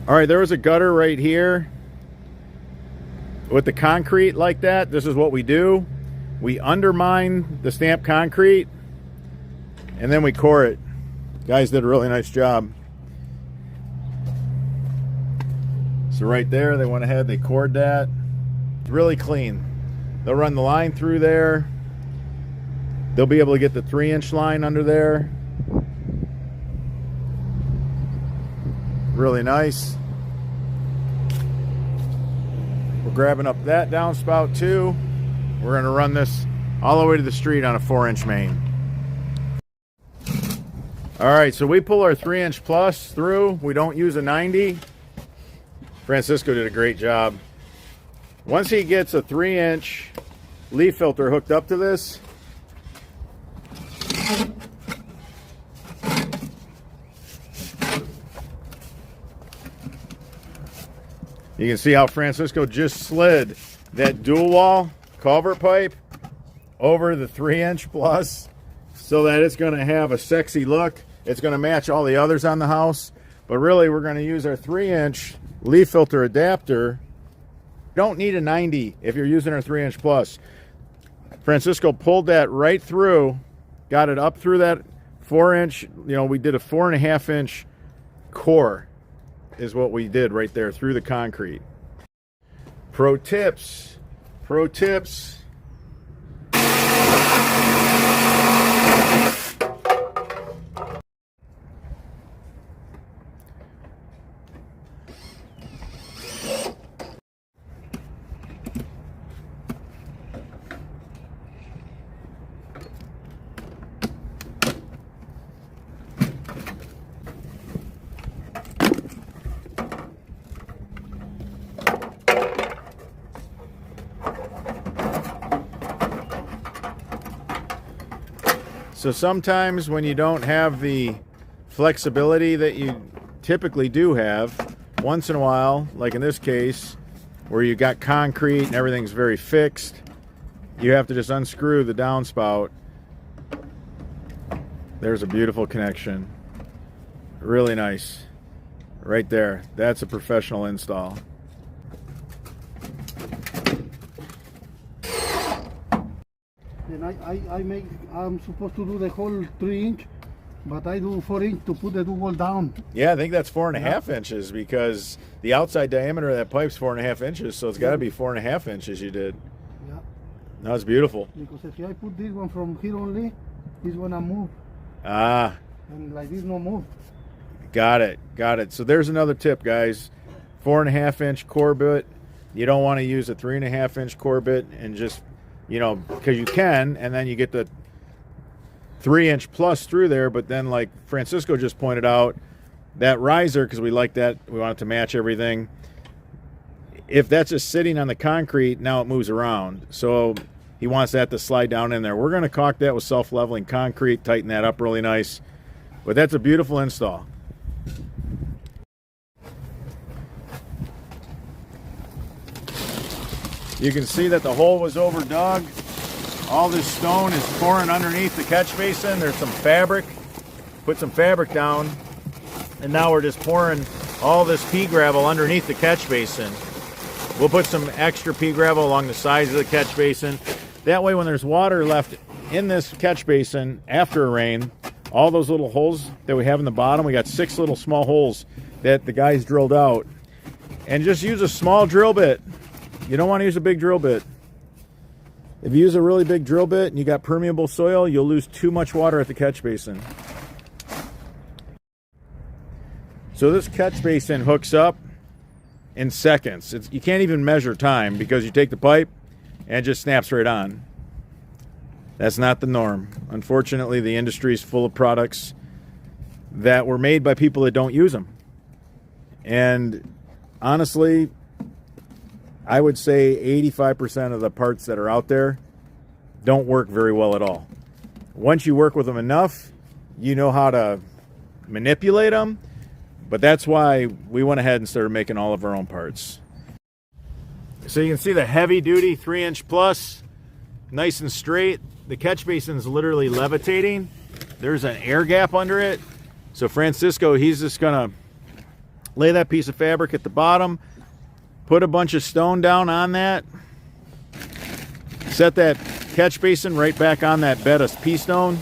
All right, there was a gutter right here with the concrete like that. This is what we do. We undermine the stamped concrete and then we core it. Guys did a really nice job. So right there, they went ahead, they cored that. It's really clean. They'll run the line through there. They'll be able to get the 3-inch line under there. Really nice. We're grabbing up that downspout too. We're going to run this all the way to the street on a 4-inch main. All right, so we pull our 3-inch plus through. We don't use a 90. Francisco did a great job. Once he gets a 3-inch leaf filter hooked up to this, you can see how Francisco just slid that dual wall culvert pipe over the 3-inch plus so that it's going to have a sexy look. It's going to match all the others on the house. But really, we're going to use our 3-inch leaf filter adapter. Don't need a 90 if you're using our 3-inch plus. Francisco pulled that right through, got it up through that 4-inch. You know, we did a 4.5-inch core is what we did right there through the concrete. Pro tips. Pro tips. So sometimes when you don't have the flexibility that you typically do have, once in a while, like in this case, where you got concrete and everything's very fixed, you have to just unscrew the downspout. There's a beautiful connection. Really nice. Right there. That's a professional install. And I'm supposed to do the whole 3-inch, but I do 4-inch to put the wall down. Yeah, I think that's 4.5 inches because the outside diameter of that pipe's 4.5 inches, so it's got to be 4.5 inches you did. Yeah. That's beautiful. Because if I put this one from here only, it's gonna move. Ah. And like this, no move. Got it. Got it. So there's another tip, guys. 4.5-inch core bit. You don't want to use a 3.5-inch core bit and just, you know, because you can, and then you get the 3-inch plus through there. But then, like Francisco just pointed out, that riser, because we like that, we want it to match everything. If that's just sitting on the concrete, now it moves around. So he wants that to slide down in there. We're going to caulk that with self-leveling concrete, tighten that up really nice. But that's a beautiful install. You can see that the hole was over dug. All this stone is pouring underneath the catch basin. There's some fabric. Put some fabric down. And now we're just pouring all this pea gravel underneath the catch basin. We'll put some extra pea gravel along the sides of the catch basin. That way when there's water left in this catch basin after a rain, all those little holes that we have in the bottom, we got 6 little small holes that the guys drilled out. And just use a small drill bit. You don't want to use a big drill bit. If you use a really big drill bit and you got permeable soil, you'll lose too much water at the catch basin. So this catch basin hooks up in seconds. You can't even measure time because you take the pipe and it just snaps right on. That's not the norm. Unfortunately, the industry is full of products that were made by people that don't use them. And honestly, I would say 85% of the parts that are out there don't work very well at all. Once you work with them enough, you know how to manipulate them. But that's why we went ahead and started making all of our own parts. So you can see the heavy duty 3-inch plus, nice and straight. The catch basin is literally levitating. There's an air gap under it. So Francisco, he's just gonna Lay that piece of fabric at the bottom, put a bunch of stone down on that, set that catch basin right back on that bed of pea stone.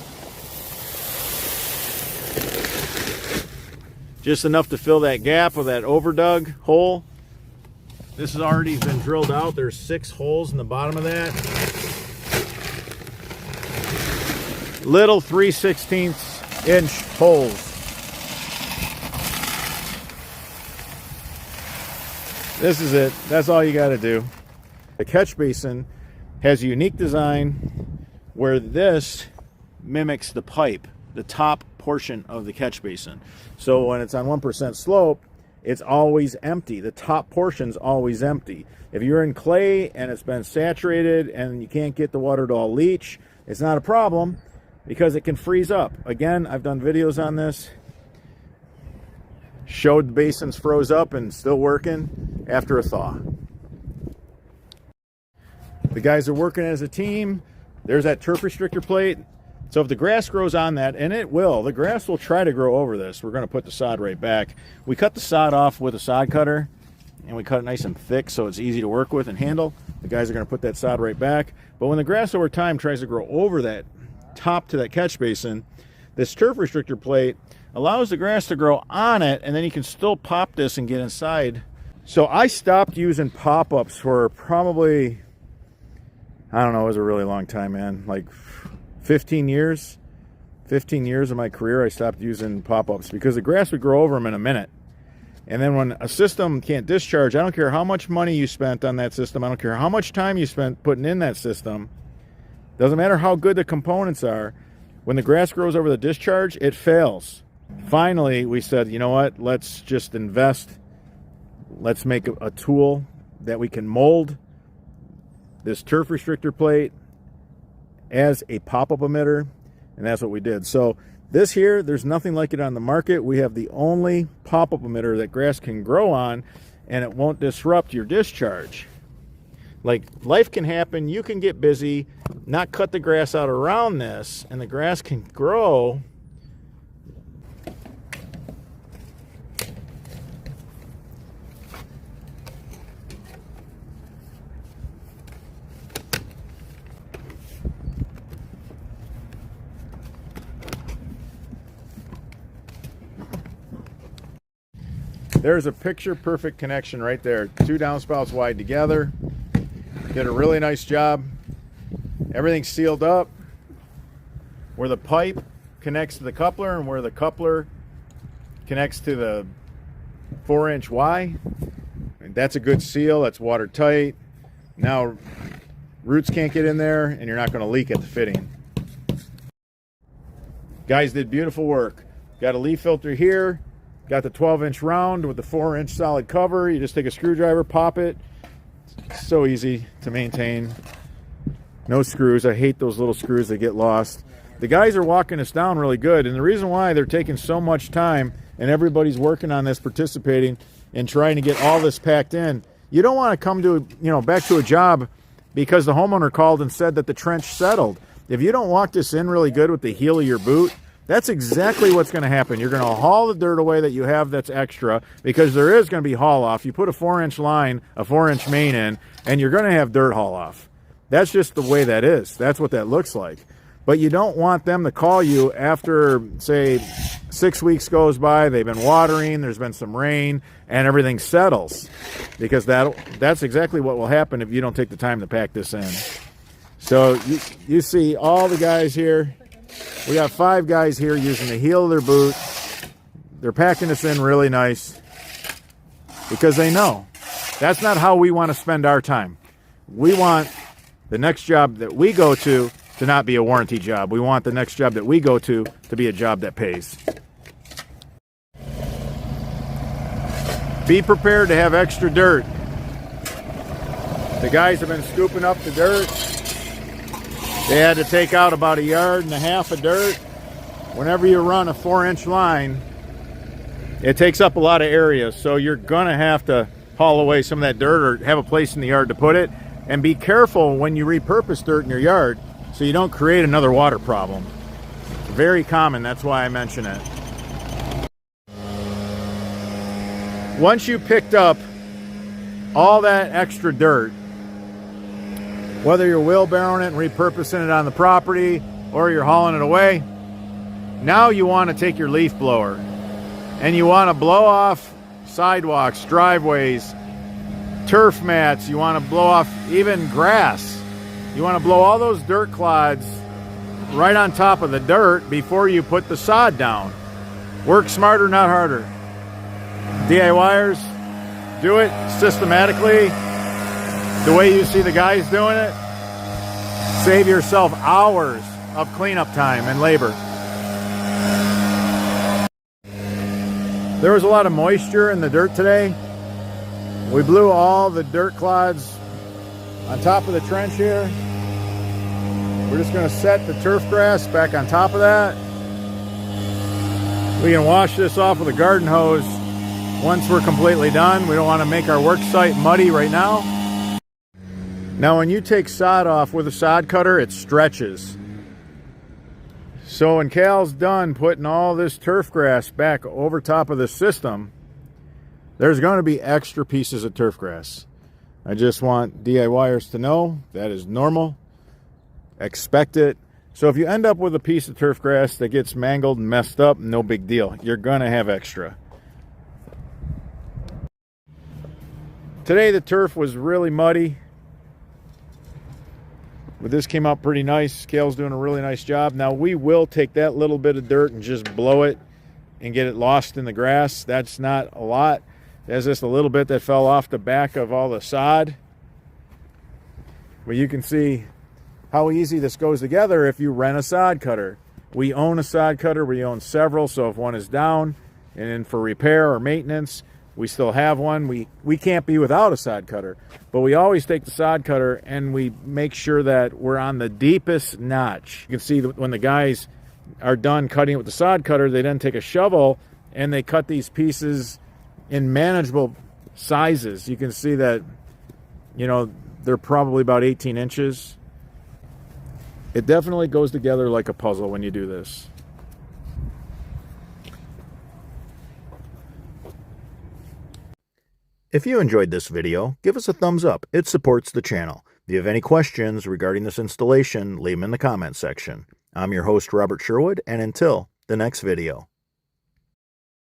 Just enough to fill that gap of that overdug hole. This has already been drilled out. There's 6 holes in the bottom of that. Little 3/16 inch holes. This is it. That's all you got to do. The catch basin has a unique design where this mimics the pipe, the top portion of the catch basin. So when it's on 1% slope, it's always empty. The top portion's always empty. If you're in clay and it's been saturated and you can't get the water to all leach, it's not a problem because it can freeze up. Again, I've done videos on this. Showed the basins froze up and still working after a thaw. The guys are working as a team. There's that turf restrictor plate. So if the grass grows on that, and it will, the grass will try to grow over this. We're going to put the sod right back. We cut the sod off with a sod cutter, and we cut it nice and thick so it's easy to work with and handle. The guys are going to put that sod right back. But when the grass over time tries to grow over that top to that catch basin, this turf restrictor plate allows the grass to grow on it, and then you can still pop this and get inside. So I stopped using pop-ups for probably, I don't know, it was a really long time, man. Like 15 years. 15 years of my career, I stopped using pop-ups because the grass would grow over them in a minute. And then when a system can't discharge, I don't care how much money you spent on that system, I don't care how much time you spent putting in that system, doesn't matter how good the components are, when the grass grows over the discharge, it fails. Finally, we said, you know what, let's just invest. Let's make a tool that we can mold this turf restrictor plate as a pop-up emitter, and that's what we did. So this here, there's nothing like it on the market. We have the only pop-up emitter that grass can grow on, and it won't disrupt your discharge. Like, life can happen, you can get busy, not cut the grass out around this, and the grass can grow. There's a picture-perfect connection right there. 2 downspouts wide together. Did a really nice job. Everything's sealed up. Where the pipe connects to the coupler and where the coupler connects to the 4-inch Y. And that's a good seal. That's watertight. Now, roots can't get in there, and you're not going to leak at the fitting. Guys did beautiful work. Got a leaf filter here. Got the 12-inch round with the 4-inch solid cover. You just take a screwdriver, pop it. It's so easy to maintain. No screws. I hate those little screws that get lost. The guys are walking us down really good, and the reason why they're taking so much time and everybody's working on this, participating, and trying to get all this packed in. You don't want to come to, back to a job because the homeowner called and said that the trench settled. If you don't walk this in really good with the heel of your boot, that's exactly what's going to happen. You're going to haul the dirt away that you have that's extra because there is going to be haul off. You put a 4-inch line, a 4-inch main in, and you're going to have dirt haul off. That's just the way that is. That's what that looks like. But you don't want them to call you after, say, 6 weeks goes by, they've been watering, there's been some rain, and everything settles. Because that's exactly what will happen if you don't take the time to pack this in. So you see all the guys here. We got 5 guys here using the heel of their boot. They're packing this in really nice because they know that's not how we want to spend our time. We want the next job that we go to not be a warranty job. We want the next job that we go to be a job that pays. Be prepared to have extra dirt. The guys have been scooping up the dirt. They had to take out about 1.5 yards of dirt. Whenever you run a 4-inch line, it takes up a lot of area, so you're gonna have to haul away some of that dirt or have a place in the yard to put it. And be careful when you repurpose dirt in your yard so you don't create another water problem. It's very common, that's why I mention it. once you picked up all that extra dirt, whether you're wheelbarrowing it and repurposing it on the property or you're hauling it away, now you want to take your leaf blower and you want to blow off sidewalks, driveways, turf mats. You want to blow off even grass. You want to blow all those dirt clods right on top of the dirt before you put the sod down. Work smarter, not harder. DIYers, do it systematically the way you see the guys doing it. Save yourself hours of cleanup time and labor. There was a lot of moisture in the dirt today. We blew all the dirt clods on top of the trench here. We're just going to set the turf grass back on top of that. We can wash this off with a garden hose once we're completely done. We don't want to make our work site muddy right now. Now when you take sod off with a sod cutter, it stretches. So when Cal's done putting all this turf grass back over top of this system, there's going to be extra pieces of turf grass. I just want DIYers to know that is normal. Expect it. So if you end up with a piece of turf grass that gets mangled and messed up, no big deal. You're going to have extra. Today the turf was really muddy, but this came out pretty nice. Cal's doing a really nice job. Now we will take that little bit of dirt and just blow it and get it lost in the grass. That's not a lot. There's just a little bit that fell off the back of all the sod. But you can see how easy this goes together if you rent a sod cutter. We own a sod cutter. We own several, so if one is down and then for repair or maintenance, we still have one. We can't be without a sod cutter, but we always take the sod cutter and we make sure that we're on the deepest notch. You can see that when the guys are done cutting it with the sod cutter, they then take a shovel and they cut these pieces in manageable sizes. You can see that, you know, they're probably about 18 inches. It definitely goes together like a puzzle when you do this. If you enjoyed this video, give us a thumbs up. It supports the channel. If you have any questions regarding this installation, leave them in the comment section. I'm your host, Robert Sherwood, and until the next video.